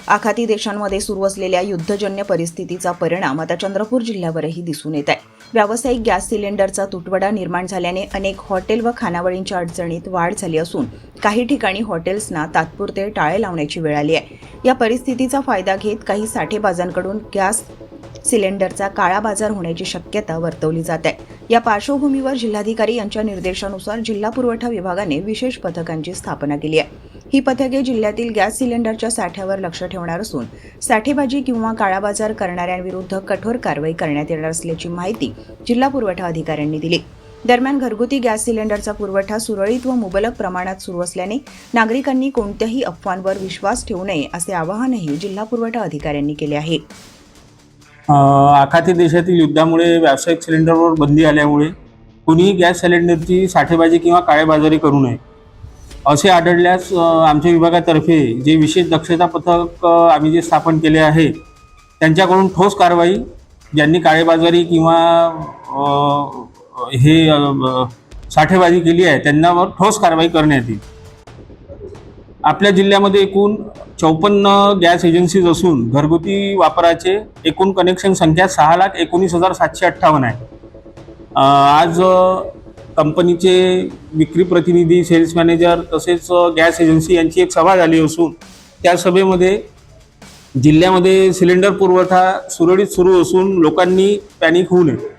आखाती देशांमध्ये सुरू असलेल्या युद्धजन्य परिस्थितीचा परिणाम आता चंद्रपूर जिल्ह्यावरही दिसून येत आहे। व्यावसायिक गॅस सिलेंडरचा तुटवडा निर्माण झाल्याने अनेक हॉटेल व खानावळींच्या अडचणीत वाढ झाली असून काही ठिकाणी हॉटेल्सना तात्पुरते टाळे लावण्याची वेळ आली आहे। या परिस्थितीचा फायदा घेत काही साठेबाजांकडून गॅस सिलेंडरचा काळा बाजार होण्याची शक्यता वर्तवली जात आहे। या पार्श्वभूमीवर जिल्हाधिकारी यांच्या निर्देशानुसार जिल्हा पुरवठा विभागाने विशेष पथकांची स्थापना केली आहे। ही पथके जिल्ह्यातील गॅस सिलेंडरच्या साठ्यावर लक्ष ठेवणार असून साठेबाजी किंवा काळा बाजार करणाऱ्यांविरुद्ध कठोर कारवाई करण्यात येणार असल्याची माहिती जिल्हा पुरवठा अधिकाऱ्यांनी दिली। दरम्यान घरगुती गॅस सिलेंडरचा पुरवठा सुरळीत व मुबलक प्रमाणात सुरू असल्याने नागरिकांनी कोणत्याही अफवांवर विश्वास ठेवू नये असे आवाहनही जिल्हा पुरवठा अधिकाऱ्यांनी केले आहे। आखाती देशातील युद्धामुळे व्यावसायिक सिलेंडरवर बंदी आल्यामुळे कुणीही गॅस सिलेंडरची साठेबाजी किंवा काळेबाजारी करू नये असे आढळल्यास आमच्या विभागातर्फे जे विशेष दक्षता पथक आम्ही जे स्थापन केले आहे त्यांच्याकडून ठोस कारवाई ज्यांनी काळेबाजारी किंवा साठेबाजी केली आहे त्यांच्यावर ठोस कारवाई करण्यात येईल। आपल्या जिल्ह्यामध्ये एकूण 54 गॅस एजन्सीज असून घरगुती वापराचे एकूण कनेक्शन संख्या 6,19,758 आहे। आज कंपनीचे विक्री प्रतिनिधी, सेल्स मॅनेजर तसेच गॅस एजन्सी यांची एक सभा झाली असून त्या सभेमध्ये जिल्ह्यामध्ये सिलेंडर पुरवठा सुरळीत सुरू असून लोकांनी पॅनिक होऊ नये